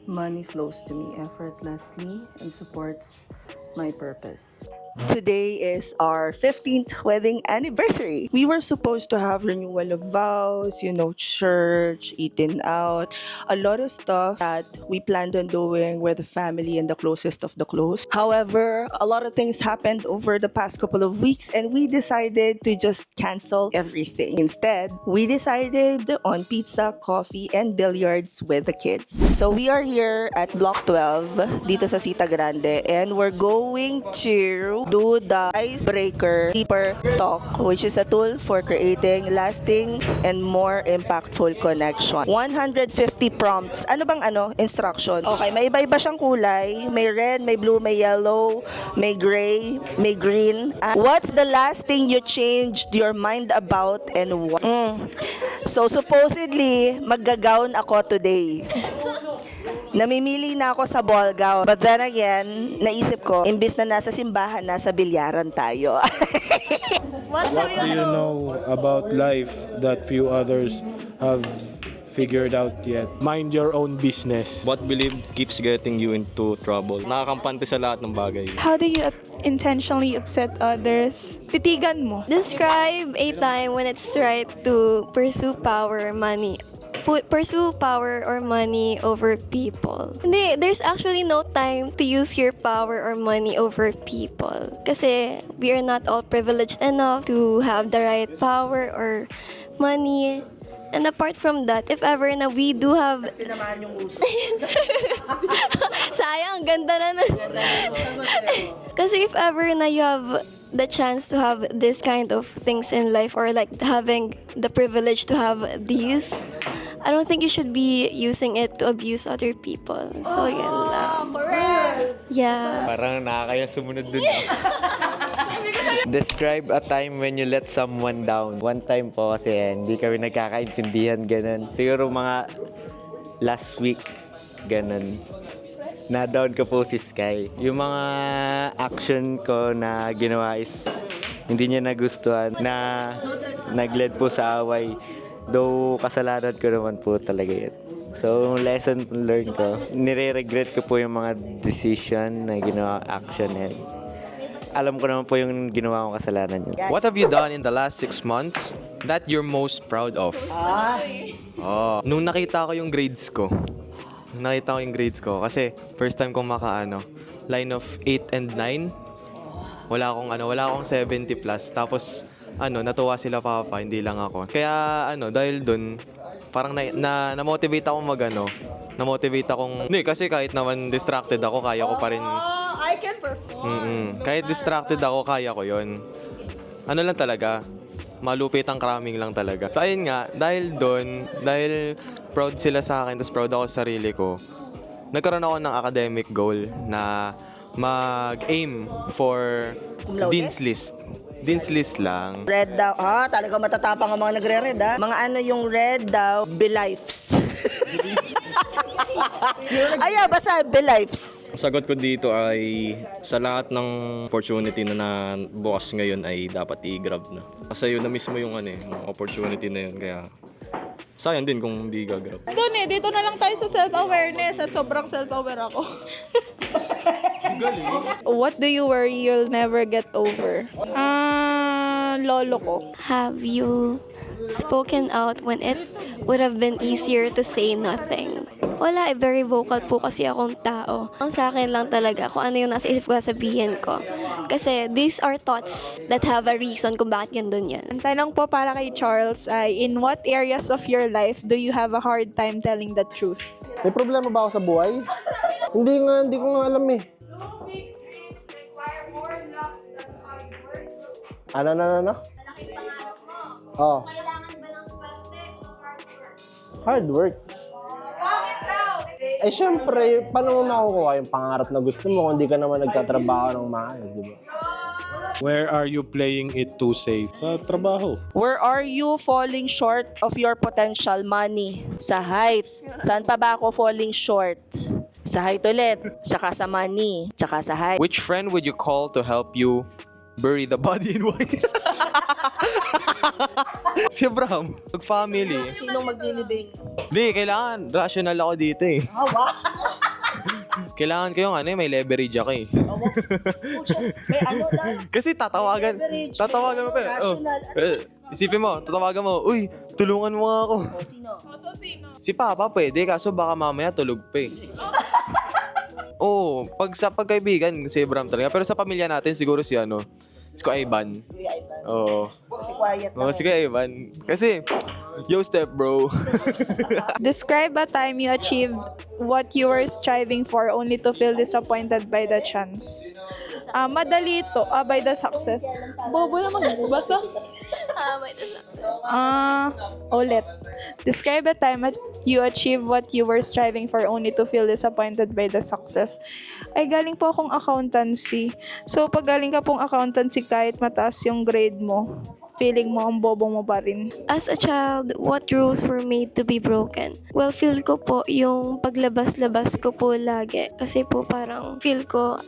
Money flows to me effortlessly and supports my purpose. Today is our 15th wedding anniversary. We were supposed to have renewal of vows, church, eating out, a lot of stuff that we planned on doing with the family and the closest of the close. However, a lot of things happened over the past couple of weeks and we decided to just cancel everything. Instead, we decided on pizza, coffee, and billiards with the kids. So we are here at Block 12 dito sa Sita Grande and we're going to do the icebreaker deeper talk, which is a tool for creating lasting and more impactful connection. 150 prompts. Ano bang instruction? Okay, may iba-iba siyang kulay. May red, may blue, may yellow, may gray, may green. What's the last thing you changed your mind about and why? So supposedly, magga-gown ako today. Namimili na ako sa ball gown. But then again, naisip ko, imbis na nasa simbahan, nasa bilyaran tayo. What do you know about life that few others have figured out yet? Mind your own business. What belief keeps getting you into trouble? Nakakampante sa lahat ng bagay. How do you intentionally upset others? Titigan mo. Describe a time when it's right to pursue power or money. Pursue power or money over people. Hindi, there's actually no time to use your power or money over people. Kasi we are not all privileged enough to have the right power or money. And apart from that, if ever na we do have... Tinamaan yung uso. Sayang, ganda na. Kasi if ever na you have the chance to have this kind of things in life or like having the privilege to have these, I don't think you should be using it to abuse other people. So, yan lang. Yeah. Parang nakakaya sumunod dun. Describe a time when you let someone down. One time po kasi hindi kami nagkakaintindihan, ganun. Siguro mga last week, ganun. Na-down ko po si Sky. Yung mga action ko na ginawa is hindi niya nagustuhan, na nag-lead po sa away. Though kasalanan ko naman po talaga yun. So, lesson learned ko, nire-regret ko po yung mga decision na ginawa, action and alam ko naman po yung ginawa kong kasalanan yun. What have you done in the last 6 months that you're most proud of? Nung nakita ko yung grades ko. Kasi first time kong line of 8 and 9. Wala akong 70 plus. Tapos natuwa sila papa, hindi lang ako. Kaya dahil dun, parang na-motivate ako na-motivate akong, hindi, kasi kahit naman distracted ako, kaya ko pa rin. I can perform. Kahit distracted ako, kaya ko yon. Lang talaga, malupit ang cramming lang talaga. So ayun nga, dahil proud sila sa akin, tapos proud ako sa sarili ko, nagkaroon ako ng academic goal na mag-aim for Dean's List. Dean's List lang. Red daw. Talaga matatapang ang mga nagre-red Mga yung red daw, Belifes. Basta Belifes. Sagot ko dito ay sa lahat ng opportunity na bukas ngayon ay dapat i-grab na. Kasi yun na mismo yung yung opportunity na yun, kaya sayang din kung hindi gagrab. Dito na lang tayo sa self-awareness at sobrang self-aware ako. What do you worry you'll never get over? Lolo ko. Have you spoken out when it would have been easier to say nothing? Wala, very vocal po kasi akong tao. Ang sa akin lang talaga kung ano yung nasa isip ko sabihin ko. Kasi these are thoughts that have a reason kung bakit gandun yan. Ang tanong po para kay Charles ay, in what areas of your life do you have a hard time telling the truth? May problema ba ako sa buhay? Hindi ko nga alam eh. Ano? Malaking pangarap mo. Oh, Kailangan ba ng swerte o hard work? hard work. Bakit daw? Syempre, paano mo makukuha yung pangarap na gusto mo kung hindi ka naman nagtatrabaho ng maayos, di ba? Where are you playing it too safe? Sa trabaho. Where are you falling short of your potential? Money. Sa height. Saan pa ba ako falling short? Sa height ulit. Tsaka sa money. Tsaka sa height. Which friend would you call to help you bury the body in white? Si Abraham. Mag-family. Sinong maglilibing? Di, kailangan. Rational ako dito eh. Kailangan ko yung may leverage ako eh. May ano na? Kasi tatawagan mo pa eh. Oh. Isipin mo, tatawagan mo, uy, tulungan mo nga ako. Sino? Si Papa pwede, kaso baka mamaya tulog pa eh. Oo, pag sa pagkaibigan, si Abraham talaga. Pero sa pamilya natin, siguro si si Kuya Ivan. Kuya Ivan. Oo. Si quiet lang. Oo, si Kuya Ivan. Kasi, yo step bro. Describe a time you achieved what you were striving for only to feel disappointed by the chance. Madali ito. By the success. Bobo naman. Basta. Ulit. Describe a time you achieved what you were striving for only to feel disappointed by the success. Ay, galing po akong accountancy. So, pag galing ka pong accountancy, kahit mataas yung grade mo, feeling mo ang bobo mo pa rin. As a child, what rules were made to be broken? Well, feel ko po yung paglabas-labas ko po lagi. Kasi po parang feel ko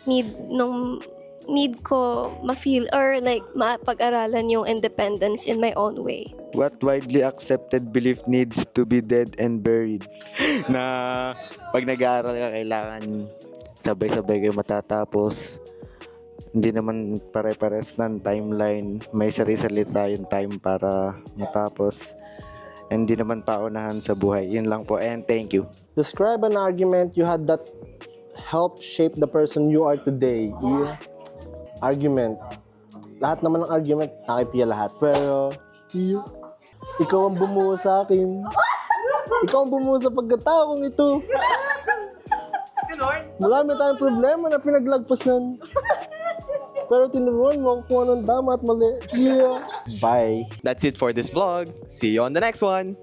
need ko ma-feel or like mapag-aralan yung independence in my own way. What widely accepted belief needs to be dead and buried? Na pag nag-aaral ka, kailangan sabay-sabay kayo matatapos. Hindi naman pare-pares ng timeline. May sarili-sarili tayong time para matapos. Hindi naman paunahan sa buhay. Yun lang po. And thank you. Describe an argument you had that helped shape the person you are today. Argument. Lahat naman ng argument, nakipiya lahat. Pero, ikaw ang bumuo sa akin. Ikaw ang bumuo sa pagkataong ito. Marami tayong problema na pinaglagpasan. Pero tinuruan mo kung anong tama at mali. Yeah. Bye. That's it for this vlog. See you on the next one.